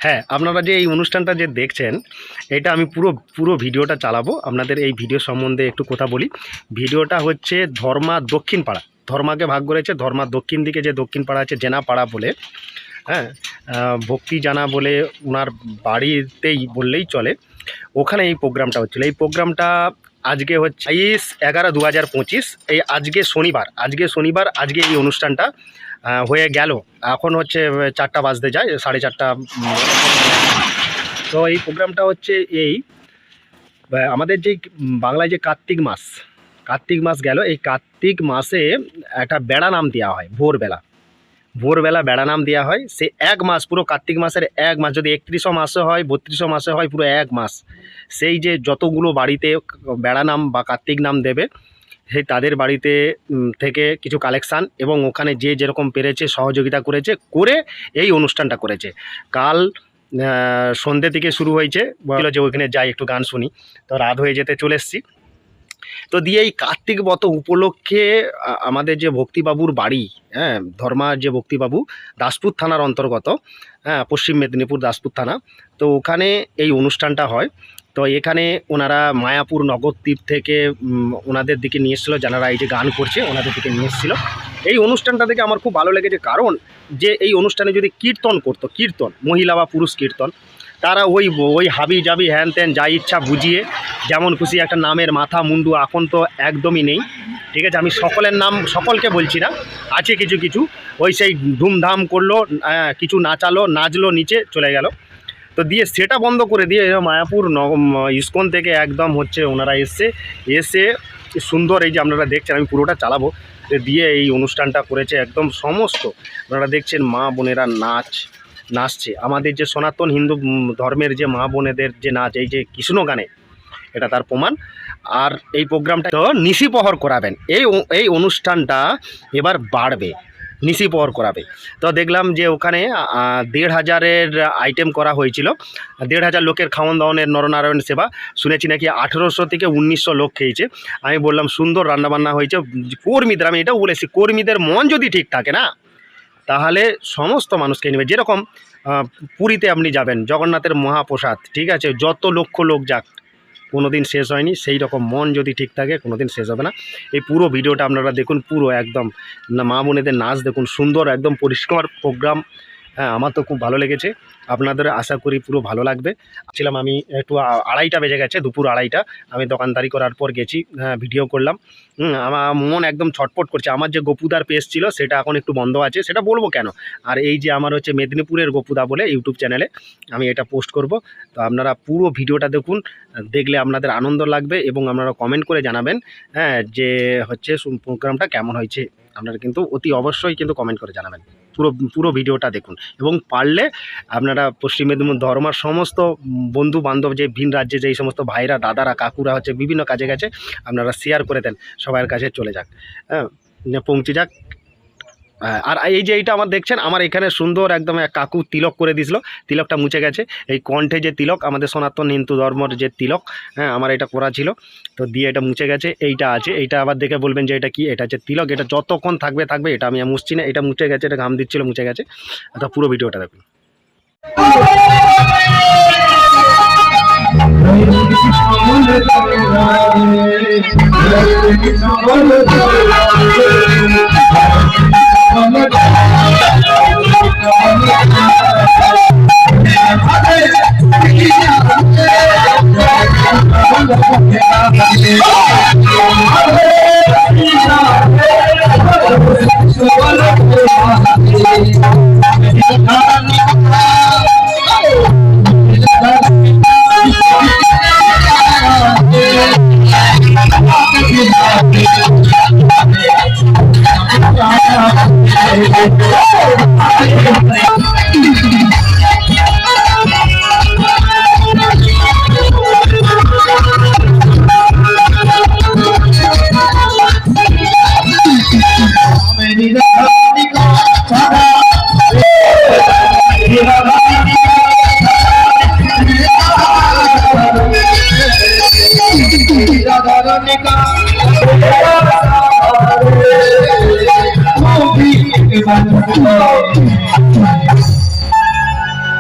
হ্যাঁ, আপনারা যে এই অনুষ্ঠানটা যে দেখছেন, এটা আমি পুরো ভিডিওটা চালাবো। আপনাদের এই ভিডিও সম্বন্ধে একটু কথা বলি। ভিডিওটা হচ্ছে ধর্মা দক্ষিণ পাড়া, ধর্মাকে ভাগ করেছে। ধর্মা দক্ষিণ দিকে যে দক্ষিণ পাড়া আছে জেনা পাড়া বলে, হ্যাঁ, ভক্তি জানা বলে ওনার বাড়িতেই বললেই চলে। ওখানে এই প্রোগ্রামটা হচ্ছিলো। এই প্রোগ্রামটা আজকে হচ্ছে 22/11/2025, এই আজকে শনিবার আজকে এই অনুষ্ঠানটা হয়ে গেল। এখন হচ্ছে 4টা বাজতে যায়, 4:30। তো এই প্রোগ্রামটা হচ্ছে এই আমাদের যে বাংলায় যে কার্তিক মাস গেল, এই কার্তিক মাসে একটা বেড়া নাম দেওয়া হয়। ভোরবেলা বেড়া নাম দেওয়া হয়। সে 1 মাস, পুরো কার্তিক মাসের 1 মাস, যদি 31 মাসে হয় 32 মাসে হয়, পুরো 1 মাস সেই যে যতগুলো বাড়িতে বেড়া নাম বা কার্তিক নাম দেবে, সেই তাদের বাড়িতে থেকে কিছু কালেকশান এবং ওখানে যে যেরকম পেরেছে সহযোগিতা করে এই অনুষ্ঠানটা করেছে। কাল সন্ধ্যে থেকে শুরু হয়েছে, বললো যে ওইখানে যাই একটু গান শুনি, তো রাত হয়ে যেতে চলে এসছি। তো দিয়ে এই কার্তিক ব্রত উপলক্ষে আমাদের যে ভক্তিবাবুর বাড়ি, হ্যাঁ, ধর্মার যে ভক্তিবাবু, দাসপুর থানার অন্তর্গত, হ্যাঁ, পশ্চিম মেদিনীপুর দাসপুর থানা। তো ওখানে এই অনুষ্ঠানটা হয়। তো এখানে ওনারা মায়াপুর নগরদ্বীপ থেকে ওনাদের দিকে নিয়ে এসেছিলো, যারা এই যে গান করছে ওনাদের দিকে নিয়ে এসেছিলো। এই অনুষ্ঠানটা দেখে আমার খুব ভালো লেগেছে, কারণ যে এই অনুষ্ঠানে যদি কীর্তন করতো, কীর্তন মহিলা বা পুরুষ কীর্তন, তারা ওই হাবি জাবি হ্যান ত্যান যা ইচ্ছা বুঝিয়ে যেমন খুশি একটা নামের মাথা মুন্ডু এখন তো একদমই নেই, ঠিক আছে। আমি সকলের নাম সকলকে বলছি না, আছে কিছু ওই সেই ধুমধাম করলো, কিছু নাচলো, নিচে চলে গেল। তো দিয়ে সেটা বন্ধ করে দিয়ে মায়াপুর ইস্কন থেকে একদম হচ্ছে ওনারা এসে সুন্দর, এই যে আপনারা দেখছেন, আমি পুরোটা চালাবো, দিয়ে এই অনুষ্ঠানটা করেছে। একদম সমস্ত আপনারা দেখছেন মা বোনেরা নাচছে। আমাদের যে সনাতন হিন্দু ধর্মের যে মা বোনেদের যে নাচ, এই যে কৃষ্ণ গানে, এটা তার প্রমাণ। আর এই প্রোগ্রামটা তো নিশি প্রহর করাবেন, এই অনুষ্ঠানটা এবার বাড়বে, নিশি প্রহর করাবে। তো দেখলাম যে ওখানে 1,500-এর আইটেম করা হয়েছিল, 1,500 লোকের খাওয়ান দাওয়ানের নরনারায়ণ সেবা। শুনেছি নাকি 1800 থেকে 1900 লোক খেয়েছে। আমি বললাম সুন্দর রান্নাবান্না হয়েছে। কর্মীদের, আমি এটাও বলেছি, কর্মীদের মন যদি ঠিক থাকে না, তাহলে সমস্ত মানুষকে নেবে। যেরকম পুরীতে আপনি যাবেন, জগন্নাথের মহাপ্রসাদ, ঠিক আছে, যত লক্ষ লোক যাক, কোনোদিন শেষ হয়নি। সেই রকম মন যদি ঠিক থাকে কোনোদিন শেষ হবে না। এই পুরো ভিডিওটা আপনারা দেখুন, পুরো একদম মা বোনেদের নাচ দেখুন, সুন্দর একদম পরিষ্কার প্রোগ্রাম। হ্যাঁ, আমার তো খুব ভালো লেগেছে, আপনাদের আশা করি পুরো ভালো লাগবে। ছিলাম আমি একটু 2:30টা বেজে গেছে, দুপুর 2:30টা। আমি দোকানদারি করার পর গেছি, ভিডিও করলাম। আমার মন একদম ছটফট করছে। আমার যে গপুদার পেজ ছিল সেটা এখন একটু বন্ধ আছে, সেটা বলবো কেন। আর এই যে আমার হচ্ছে মেদিনীপুরের গপুদা বলে ইউটিউব চ্যানেলে আমি এটা পোস্ট করব। তো আপনারা পুরো ভিডিওটা দেখুন, দেখলে আপনাদের আনন্দ লাগবে এবং আপনারা কমেন্ট করে জানাবেন, হ্যাঁ, যে হচ্ছে প্রোগ্রামটা কেমন হয়েছে। আপনারা কিন্তু অতি অবশ্যই কিন্তু কমেন্ট করে জানাবেন। পুরো ভিডিওটা দেখুন এবং পারলে আপনারা পশ্চিম মেদিনীপুর ধর্মার সমস্ত বন্ধু বান্ধব, যে ভিন রাজ্যে যেই সমস্ত ভাইরা, দাদারা, কাকুরা হচ্ছে বিভিন্ন কাজে গেছে, আপনারা শেয়ার করে দেন, সবার কাছে চলে যাক, হ্যাঁ, পৌঁছে যাক। আর এই যে এইটা আমার দেখছেন, আমার এখানে সুন্দর একদম এক কাকু তিলক করে দিয়েছিল, তিলকটা মুছে গেছে। এই কণ্ঠে যে তিলক, আমাদের সনাতন হিন্দু ধর্মের যে তিলক, হ্যাঁ, আমার এটা করা ছিল, তো দিয়ে এটা মুছে গেছে। এইটা আছে, এইটা আবার দেখে বলবেন যে এটা কি, এটা হচ্ছে তিলক। এটা যতক্ষণ থাকবে, এটা আমি মুছছি না, এটা মুছে গেছে, এটা ঘাম দিচ্ছিল, মুছে গেছে। তা পুরো ভিডিওটা দেখুন।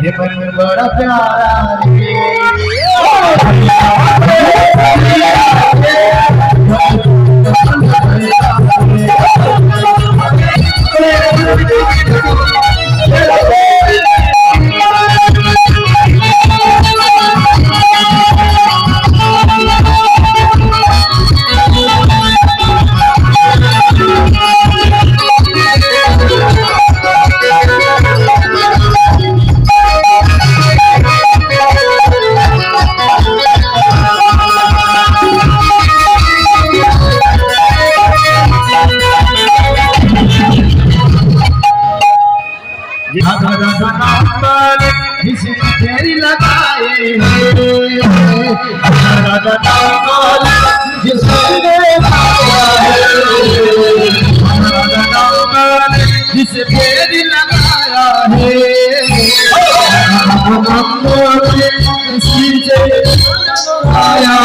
ये मन बड़ा प्यारा तेरी लगाए जिसे तेरी लगाया है आया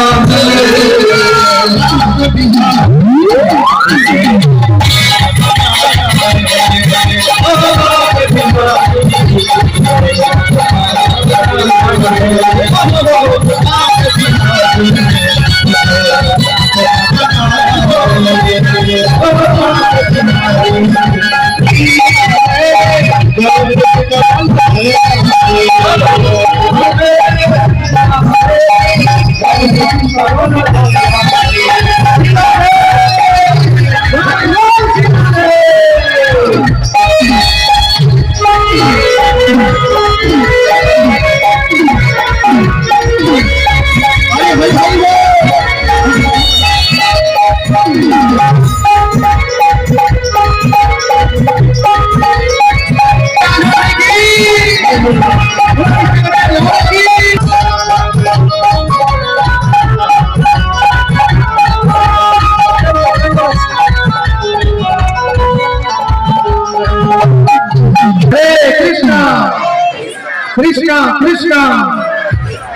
कृष्णा कृष्णा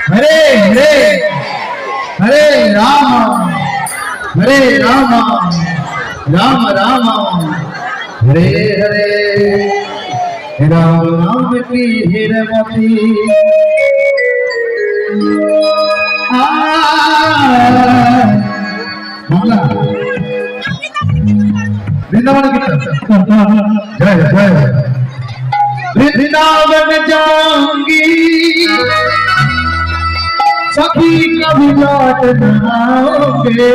हरे हरे हरे राम राम राम हरे हरे राम नाम की हिरमती वृंदावन की जय जय वृंदावन जाऊंगी सखी कभी लौट न आओगे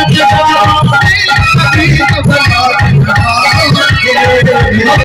Thank you.